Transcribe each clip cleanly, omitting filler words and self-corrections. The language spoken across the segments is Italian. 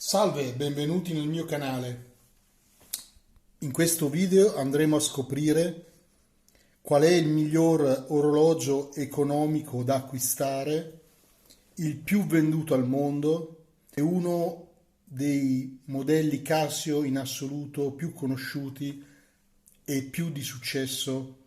Salve, benvenuti nel mio canale. In questo video andremo a scoprire qual è il miglior orologio economico da acquistare, il più venduto al mondo e uno dei modelli Casio in assoluto più conosciuti e più di successo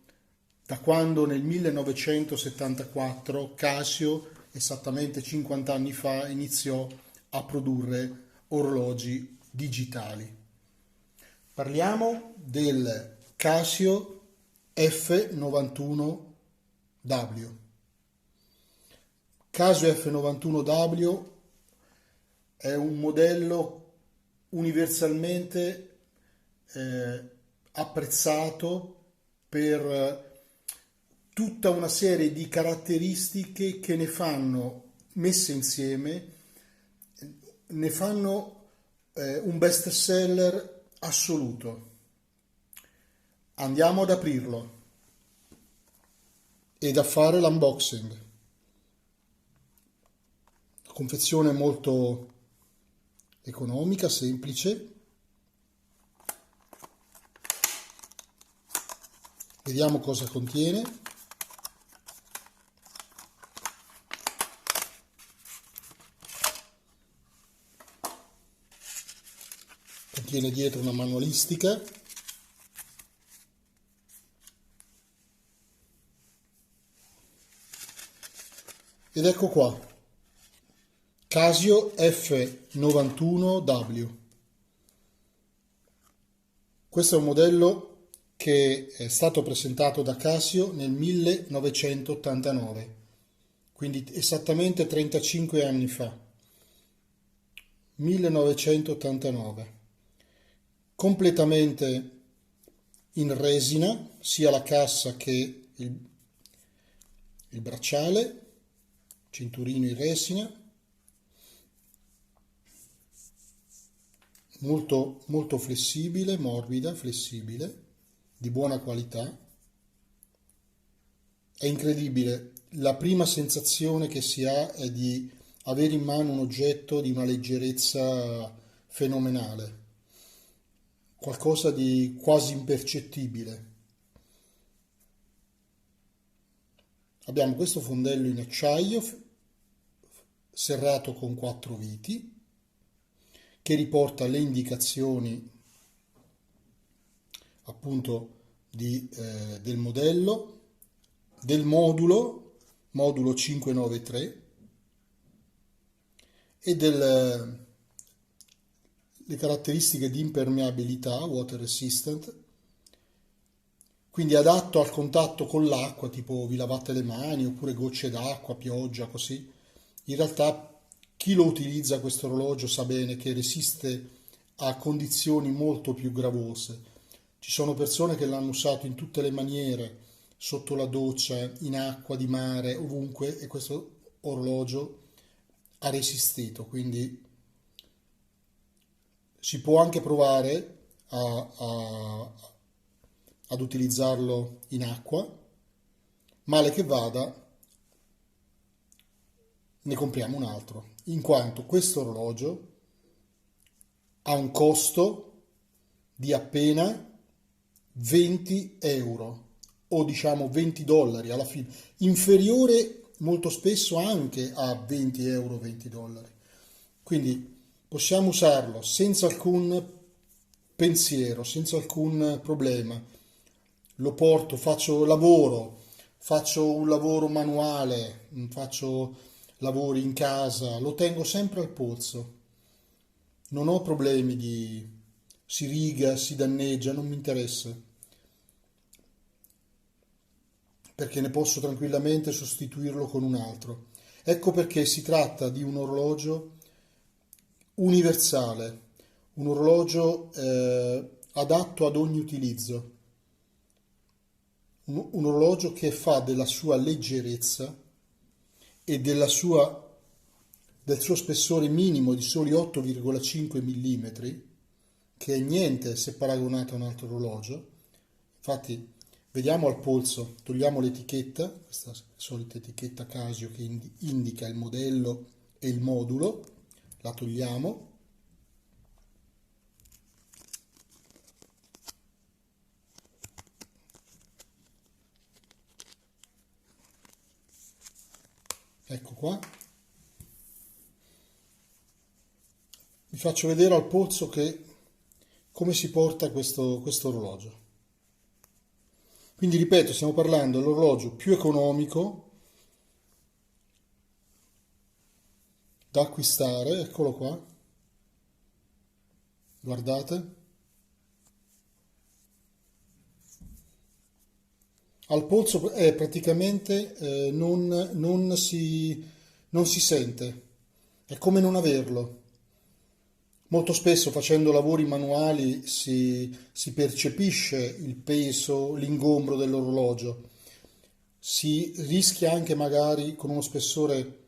da quando nel 1974 Casio, esattamente 50 anni fa, iniziò a produrre orologi digitali. Parliamo del Casio F91W. Casio F91W è un modello universalmente apprezzato per tutta una serie di caratteristiche che ne fanno, messe insieme, ne fanno un best seller assoluto. Andiamo ad aprirlo ed a fare l'unboxing. La confezione è molto economica, semplice. Vediamo cosa contiene. Contiene dietro una manualistica. Ed ecco qua, Casio F91W. Questo è un modello che è stato presentato da Casio nel 1989, quindi esattamente 35 anni fa. 1989. Completamente in resina, sia la cassa che il bracciale, cinturino in resina, molto flessibile, morbida, flessibile, di buona qualità. È incredibile, la prima sensazione che si ha è di avere in mano un oggetto di una leggerezza fenomenale, qualcosa di quasi impercettibile. Abbiamo questo fondello in acciaio serrato con 4 viti che riporta le indicazioni appunto del modello, del modulo 593 e le caratteristiche di impermeabilità, water resistant, quindi adatto al contatto con l'acqua, tipo vi lavate le mani oppure gocce d'acqua, pioggia, così. In realtà chi lo utilizza questo orologio sa bene che resiste a condizioni molto più gravose. Ci sono persone che l'hanno usato in tutte le maniere, sotto la doccia, in acqua di mare, ovunque, e questo orologio ha resistito, quindi si può anche provare ad utilizzarlo in acqua. Male che vada, ne compriamo un altro, in quanto questo orologio ha un costo di appena 20 euro, o diciamo 20 dollari alla fine, inferiore molto spesso anche a 20 euro, 20 dollari. Quindi possiamo usarlo senza alcun pensiero, senza alcun problema. Lo porto, faccio un lavoro manuale, faccio lavori in casa, lo tengo sempre al polso. Non ho problemi di si riga, si danneggia, non mi interessa, perché ne posso tranquillamente sostituirlo con un altro. Ecco perché si tratta di un orologio universale, un orologio adatto ad ogni utilizzo, un orologio che fa della sua leggerezza e del suo spessore minimo di soli 8,5 mm, che è niente se paragonato a un altro orologio. Infatti vediamo al polso, togliamo l'etichetta, questa solita etichetta Casio che indica il modello e il modulo, la togliamo Ecco qua. Vi faccio vedere al polso come si porta questo orologio. Quindi ripeto, stiamo parlando dell'orologio più economico da acquistare, eccolo qua, guardate. Al polso è praticamente non si sente, è come non averlo. Molto spesso facendo lavori manuali si percepisce il peso, l'ingombro dell'orologio, si rischia anche magari con uno spessore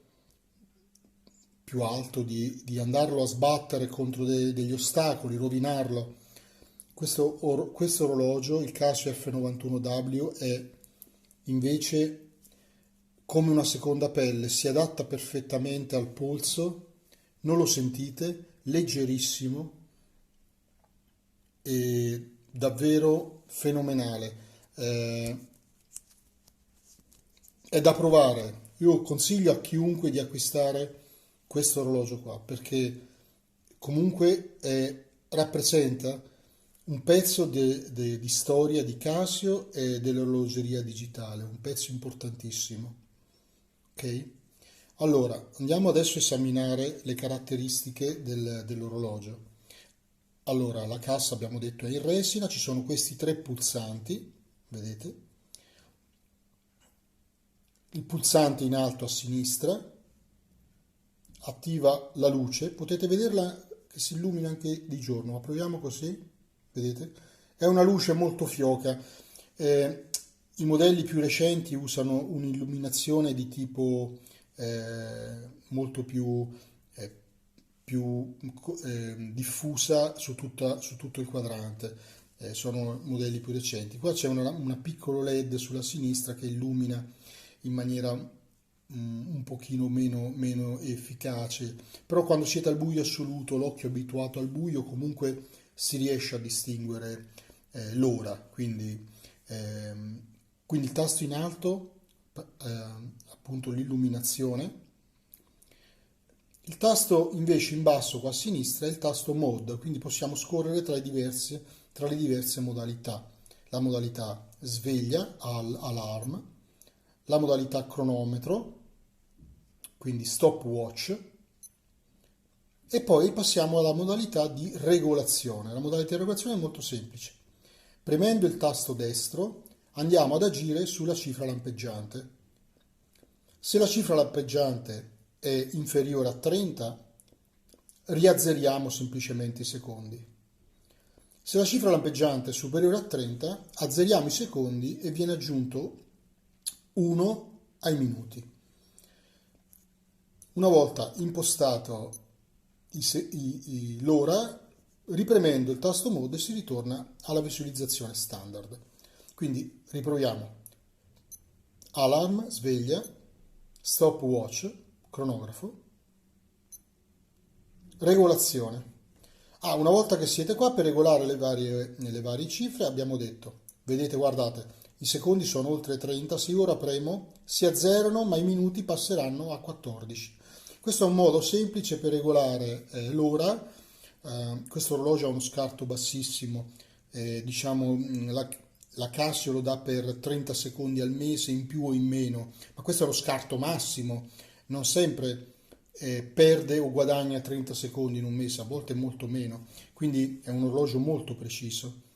più alto di andarlo a sbattere contro degli ostacoli, rovinarlo. Questo orologio, il Casio F91W, è invece come una seconda pelle, si adatta perfettamente al polso, non lo sentite, leggerissimo e davvero fenomenale. È da provare. Io consiglio a chiunque di acquistare questo orologio qua perché comunque rappresenta un pezzo di storia di Casio e dell'orologeria digitale, un pezzo importantissimo. Ok? Allora, andiamo adesso a esaminare le caratteristiche dell'orologio. Allora, la cassa abbiamo detto è in resina, ci sono questi tre pulsanti, vedete? Il pulsante in alto a sinistra attiva la luce, potete vederla che si illumina anche di giorno, ma proviamo così, vedete? È una luce molto fioca. I modelli più recenti usano un'illuminazione di tipo molto eh, più diffusa su tutto il quadrante. Sono modelli più recenti. Qua c'è una piccolo LED sulla sinistra che illumina in maniera un pochino meno efficace, però quando siete al buio assoluto, l'occhio abituato al buio, comunque si riesce a distinguere l'ora, ehm, quindi il tasto in alto, appunto l'illuminazione, il tasto invece in basso qua a sinistra è il tasto Mode, quindi possiamo scorrere tra le diverse modalità, la modalità sveglia, alarm, la modalità cronometro, quindi stopwatch, e poi passiamo alla modalità di regolazione. La modalità di regolazione è molto semplice. Premendo il tasto destro andiamo ad agire sulla cifra lampeggiante. Se la cifra lampeggiante è inferiore a 30, riazzeriamo semplicemente i secondi. Se la cifra lampeggiante è superiore a 30, azzeriamo i secondi e viene aggiunto 1 ai minuti. Una volta impostato l'ora, ripremendo il tasto mode si ritorna alla visualizzazione standard. Quindi riproviamo. Alarm, sveglia, stopwatch, cronografo, regolazione. Una volta che siete qua per regolare le varie cifre abbiamo detto, vedete, guardate, i secondi sono oltre 30, se io ora premo si azzerano ma i minuti passeranno a 14. Questo è un modo semplice per regolare l'ora. Questo orologio ha uno scarto bassissimo, diciamo la Casio lo dà per 30 secondi al mese in più o in meno, ma questo è lo scarto massimo, non sempre perde o guadagna 30 secondi in un mese, a volte molto meno, quindi è un orologio molto preciso.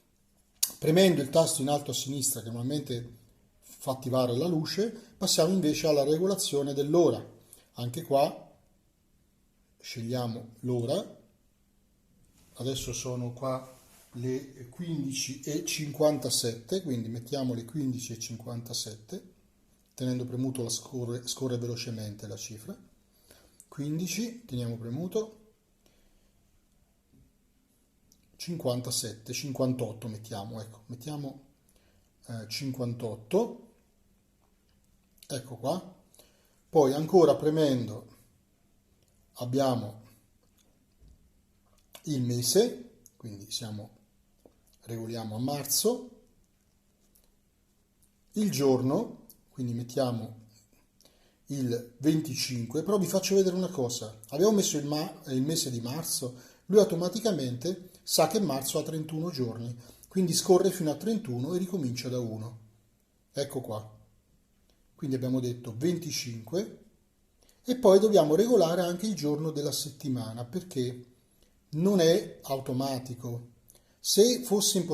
Premendo il tasto in alto a sinistra che normalmente fa attivare la luce, passiamo invece alla regolazione dell'ora. Anche qua scegliamo l'ora, adesso sono qua le 15:57, quindi mettiamo le 15:57, tenendo premuto scorre velocemente la cifra. 15, teniamo premuto, 57, 58 mettiamo, ecco, mettiamo 58, ecco qua. Poi ancora premendo abbiamo il mese, quindi regoliamo a marzo, il giorno, quindi mettiamo il 25, però vi faccio vedere una cosa. Abbiamo messo il mese di marzo, lui automaticamente sa che marzo ha 31 giorni, quindi scorre fino a 31 e ricomincia da 1. Ecco qua. Quindi abbiamo detto 25 e poi dobbiamo regolare anche il giorno della settimana perché non è automatico. Se fosse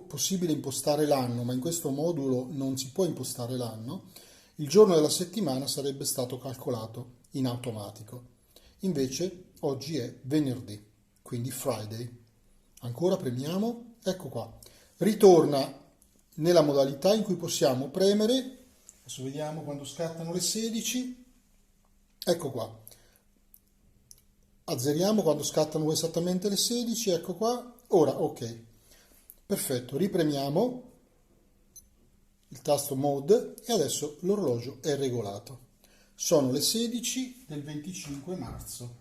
possibile impostare l'anno, ma in questo modulo non si può impostare l'anno, il giorno della settimana sarebbe stato calcolato in automatico. Invece oggi è venerdì, quindi Friday. Ancora premiamo, ecco qua. Ritorna nella modalità in cui possiamo premere. Adesso vediamo quando scattano le 16. Ecco qua. Azzeriamo quando scattano esattamente le 16, ecco qua. Ora, ok. Perfetto, ripremiamo il tasto Mode e adesso l'orologio è regolato. Sono le 16 del 25 marzo,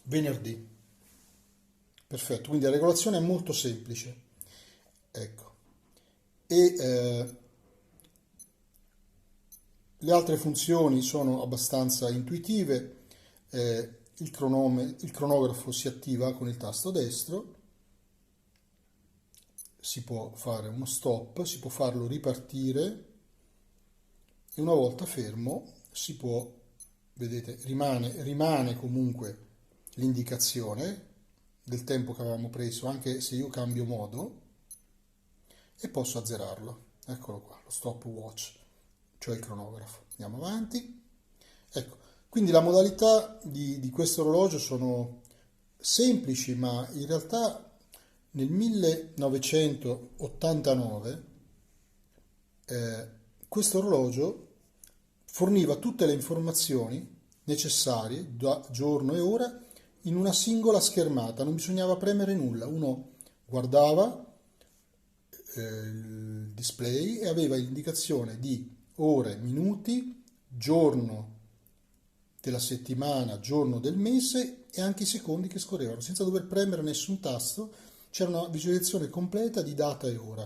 venerdì. Perfetto, quindi la regolazione è molto semplice. Ecco. E le altre funzioni sono abbastanza intuitive. Il cronografo si attiva con il tasto destro, si può fare uno stop, si può farlo ripartire e una volta fermo si può, vedete, rimane comunque l'indicazione del tempo che avevamo preso, anche se io cambio modo, e posso azzerarlo. Eccolo qua, lo stopwatch, cioè il cronografo. Andiamo avanti. Ecco, quindi la modalità di questo orologio sono semplici, ma in realtà nel 1989 questo orologio forniva tutte le informazioni necessarie da giorno e ora in una singola schermata, non bisognava premere nulla, uno guardava il display e aveva l'indicazione di ore, minuti, giorno della settimana, giorno del mese e anche i secondi che scorrevano, senza dover premere nessun tasto, c'era una visualizzazione completa di data e ora.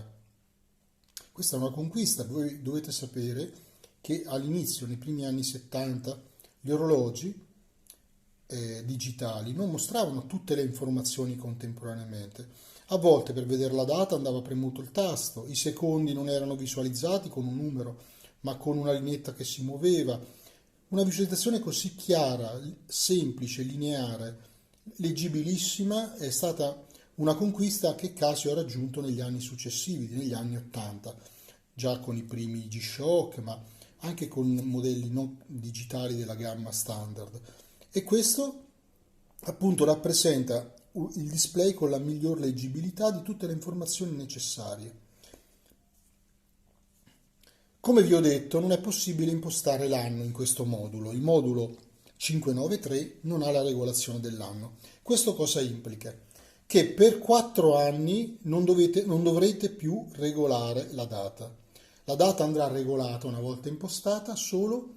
Questa è una conquista, voi dovete sapere che all'inizio, nei primi anni 70, gli orologi digitali non mostravano tutte le informazioni contemporaneamente. A volte per vedere la data andava premuto il tasto, i secondi non erano visualizzati con un numero, ma con una lineetta che si muoveva. Una visualizzazione così chiara, semplice, lineare, leggibilissima è stata una conquista che Casio ha raggiunto negli anni successivi, negli anni 80, già con i primi G-Shock, ma anche con modelli non digitali della gamma standard. E questo appunto rappresenta il display con la miglior leggibilità di tutte le informazioni necessarie. Come vi ho detto, non è possibile impostare l'anno in questo modulo. Il modulo 593 non ha la regolazione dell'anno. Questo cosa implica? Che per 4 anni non dovrete più regolare la data. La data andrà regolata una volta impostata solo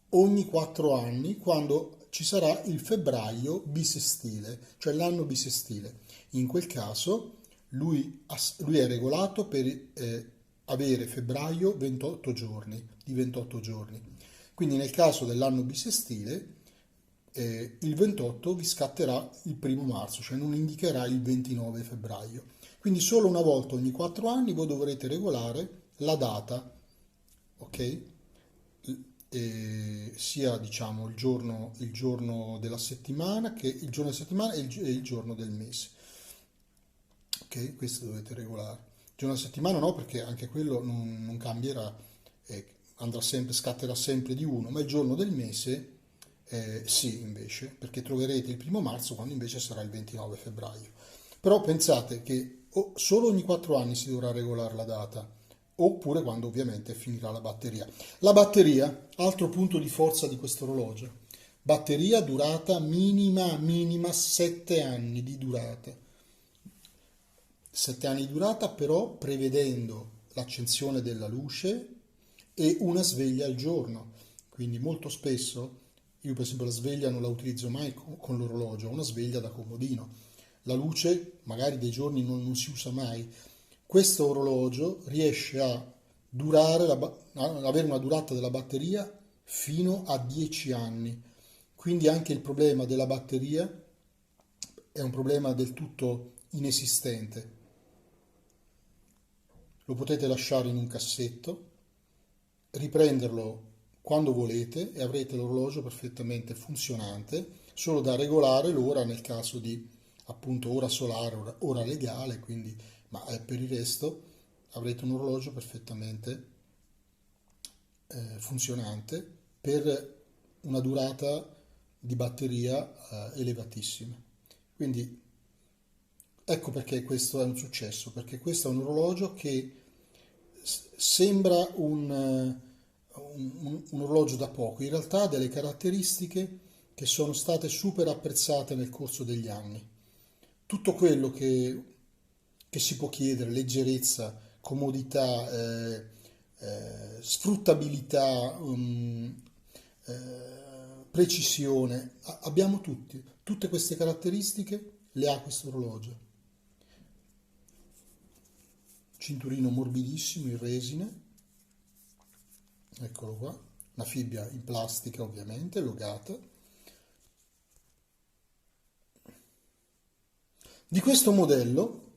ogni 4 anni, quando ci sarà il febbraio bisestile, cioè l'anno bisestile. In quel caso lui è regolato per avere febbraio 28 giorni, di 28 giorni. Quindi nel caso dell'anno bisestile il 28 vi scatterà il 1° marzo, cioè non indicherà il 29 febbraio. Quindi solo una volta ogni 4 anni voi dovrete regolare la data, ok? Sia diciamo il giorno della settimana che il giorno della settimana e il giorno del mese. Ok, questo dovete regolare. Il giorno della settimana no, perché anche quello non cambierà, scatterà sempre di 1, ma il giorno del mese sì, invece, perché troverete il 1° marzo quando invece sarà il 29 febbraio. Però pensate che solo ogni 4 anni si dovrà regolare la data, oppure quando ovviamente finirà la batteria. La batteria, altro punto di forza di questo orologio. Batteria durata minima 7 anni di durata. 7 anni di durata però prevedendo l'accensione della luce e una sveglia al giorno. Quindi molto spesso, io per esempio la sveglia non la utilizzo mai con l'orologio, ho una sveglia da comodino. La luce magari dei giorni non si usa mai. Questo orologio riesce a avere una durata della batteria fino a 10 anni. Quindi anche il problema della batteria è un problema del tutto inesistente. Lo potete lasciare in un cassetto, riprenderlo quando volete e avrete l'orologio perfettamente funzionante, solo da regolare l'ora nel caso di appunto ora solare, ora legale, quindi, ma per il resto avrete un orologio perfettamente funzionante per una durata di batteria elevatissima. Quindi ecco perché questo è un successo, perché questo è un orologio che sembra un orologio da poco, in realtà ha delle caratteristiche che sono state super apprezzate nel corso degli anni. Tutto quello che si può chiedere, leggerezza, comodità, sfruttabilità, precisione, abbiamo tutte queste caratteristiche le ha questo orologio. Cinturino morbidissimo in resina, eccolo qua, una fibbia in plastica ovviamente, logata. Di questo modello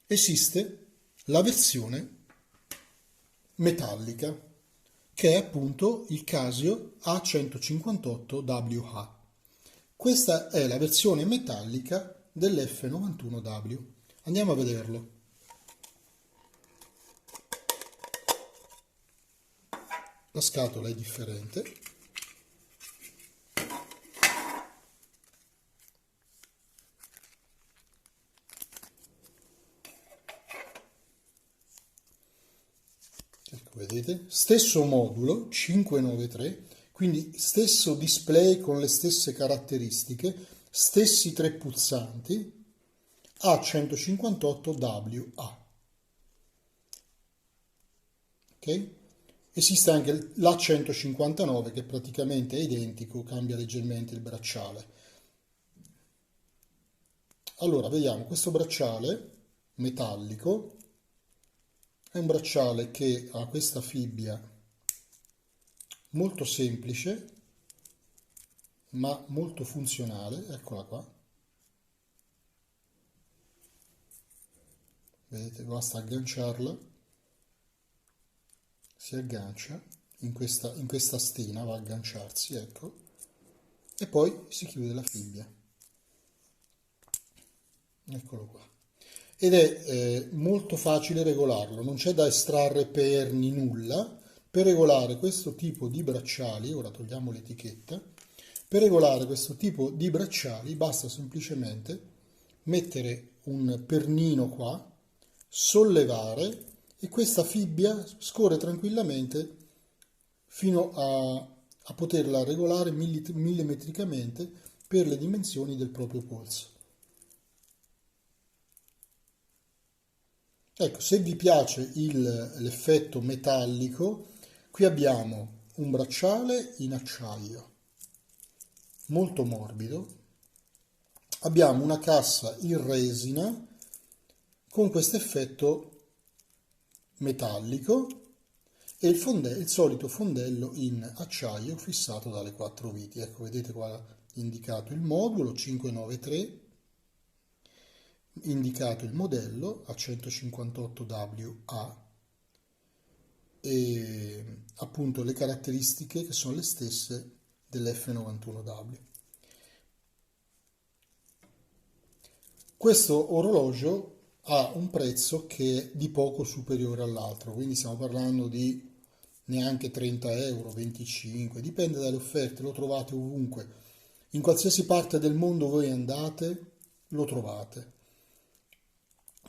esiste la versione metallica, che è appunto il Casio A158WH. Questa è la versione metallica dell'F91W. Andiamo a vederlo. La scatola è differente. Ecco, vedete? Stesso modulo 593, quindi stesso display con le stesse caratteristiche, stessi tre pulsanti, A158WA. Ok? Esiste anche l'A159 che praticamente è identico, cambia leggermente il bracciale. Allora, vediamo, questo bracciale metallico è un bracciale che ha questa fibbia molto semplice, ma molto funzionale, eccola qua. Vedete, basta agganciarla, si aggancia in questa stena, va a agganciarsi, ecco, e poi si chiude la fibbia. Eccolo qua. Ed è molto facile regolarlo, non c'è da estrarre perni, nulla. Per regolare questo tipo di bracciali, ora togliamo l'etichetta, per regolare questo tipo di bracciali basta semplicemente mettere un pernino qua, sollevare e questa fibbia scorre tranquillamente fino a poterla regolare millimetricamente per le dimensioni del proprio polso. Ecco, se vi piace l'effetto metallico, qui abbiamo un bracciale in acciaio molto morbido, abbiamo una cassa in resina con questo effetto metallico e il solito fondello in acciaio fissato dalle quattro viti. Ecco, vedete qua indicato il modulo 593, indicato il modello A158WA e appunto le caratteristiche che sono le stesse dell'F91W. Questo orologio ha un prezzo che è di poco superiore all'altro, quindi stiamo parlando di neanche 30 euro, 25, dipende dalle offerte, lo trovate ovunque. In qualsiasi parte del mondo voi andate, lo trovate.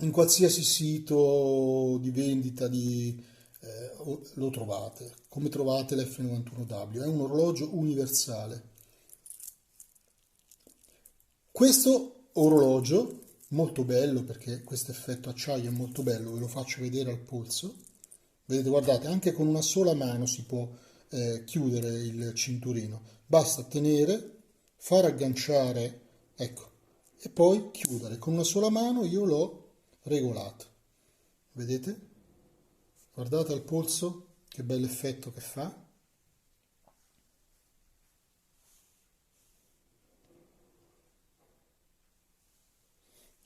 In qualsiasi sito di vendita lo trovate, come trovate l'F91W, è un orologio universale. Questo orologio, molto bello perché questo effetto acciaio è molto bello, ve lo faccio vedere al polso. Vedete, guardate, anche con una sola mano si può chiudere il cinturino. Basta tenere, far agganciare, ecco, e poi chiudere. Con una sola mano io l'ho regolato. Vedete? Guardate al polso, che bel effetto che fa.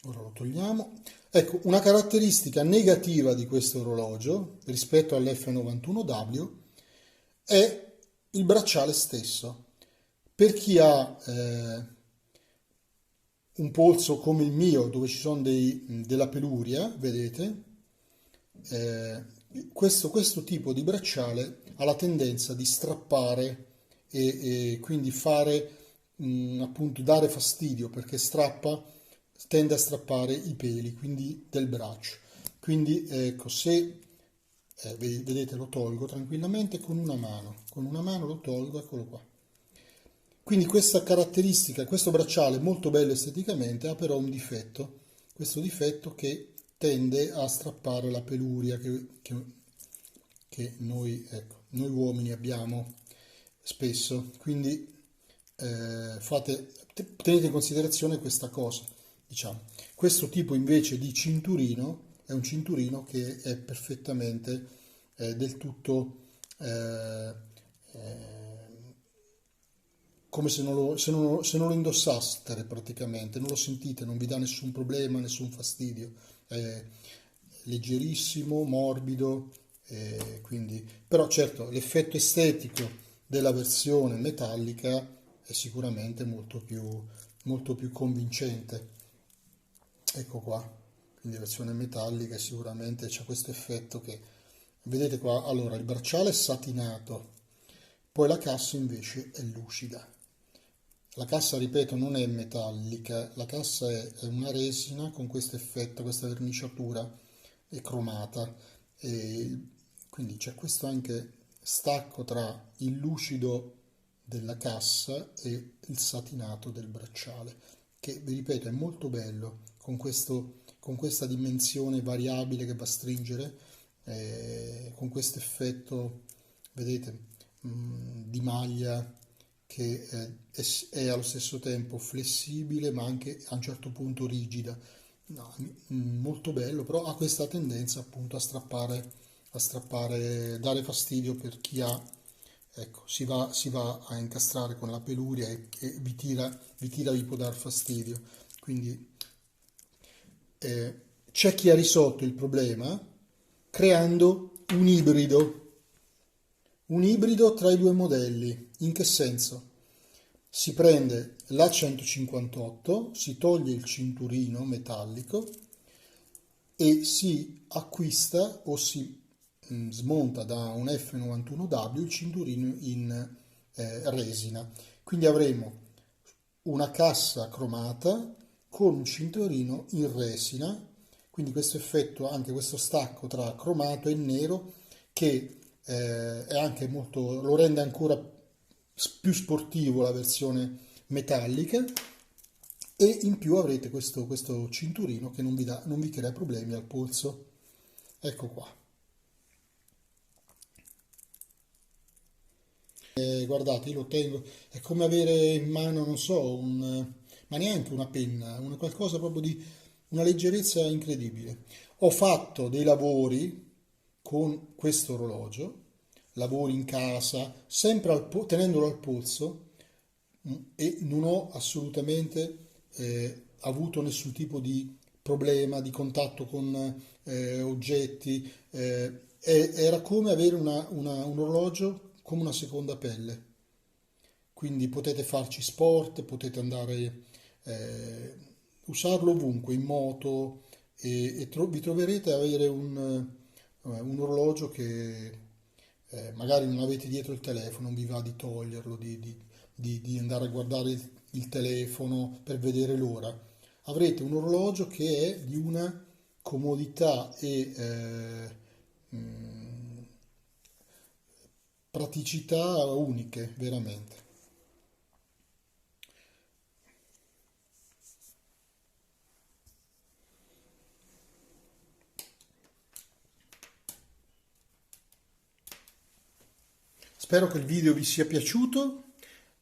Ora lo togliamo. Ecco, una caratteristica negativa di questo orologio rispetto all'F91W è il bracciale stesso. Per chi ha un polso come il mio, dove ci sono della peluria, vedete, eh, questo tipo di bracciale ha la tendenza di strappare e quindi fare, appunto, dare fastidio perché tende a strappare i peli, quindi del braccio. Quindi ecco, se vedete lo tolgo tranquillamente con una mano lo tolgo, eccolo qua. Quindi questa caratteristica, questo bracciale molto bello esteticamente ha però un difetto, questo difetto che tende a strappare la peluria che noi, ecco, noi uomini abbiamo spesso. Quindi tenete in considerazione questa cosa, diciamo. Questo tipo invece di cinturino è un cinturino che è perfettamente del tutto eh, eh, come se non lo indossaste praticamente, non lo sentite, non vi dà nessun problema, nessun fastidio. È leggerissimo, morbido, però certo l'effetto estetico della versione metallica è sicuramente molto più convincente. Ecco qua, quindi la versione metallica sicuramente c'è questo effetto che, vedete qua, allora il bracciale è satinato, poi la cassa invece è lucida. La cassa, ripeto, non è metallica, la cassa è una resina con questo effetto, questa verniciatura è cromata. E quindi c'è questo anche stacco tra il lucido della cassa e il satinato del bracciale, che vi ripeto è molto bello, con questa dimensione variabile che va a stringere, con questo effetto, vedete, di maglia che è allo stesso tempo flessibile ma anche a un certo punto rigida. No, molto bello, però ha questa tendenza appunto a strappare, dare fastidio per chi ha, ecco, si va a incastrare con la peluria e vi può dar fastidio. Quindi c'è chi ha risolto il problema creando un ibrido tra i due modelli. In che senso? Si prende la 158, si toglie il cinturino metallico e si acquista o si smonta da un F91W il cinturino in resina. Quindi avremo una cassa cromata con un cinturino in resina, quindi questo effetto, anche questo stacco tra cromato e nero che è anche molto, lo rende ancora più sportivo la versione metallica e in più avrete questo cinturino che non vi crea problemi al polso. Ecco qua. Guardate, io lo tengo, è come avere in mano, non so, ma neanche una penna, qualcosa proprio di una leggerezza incredibile. Ho fatto dei lavori con questo orologio, lavori in casa, sempre tenendolo al polso e non ho assolutamente avuto nessun tipo di problema di contatto con oggetti. Era come avere un orologio come una seconda pelle. Quindi potete farci sport, potete andare, eh, usarlo ovunque, in moto vi troverete a avere un orologio che magari non avete dietro il telefono, non vi va di toglierlo, di andare a guardare il telefono per vedere l'ora. Avrete un orologio che è di una comodità e praticità uniche, veramente. Spero che il video vi sia piaciuto.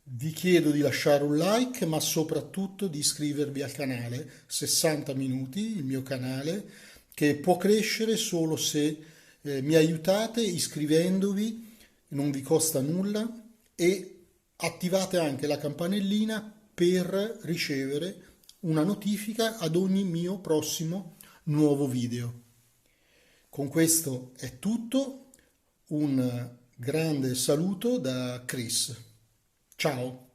Vi chiedo di lasciare un like, ma soprattutto di iscrivervi al canale 60 Minuti, il mio canale, che può crescere solo se mi aiutate iscrivendovi, non vi costa nulla, e attivate anche la campanellina per ricevere una notifica ad ogni mio prossimo nuovo video. Con questo è tutto, un grande saluto da Chris. Ciao!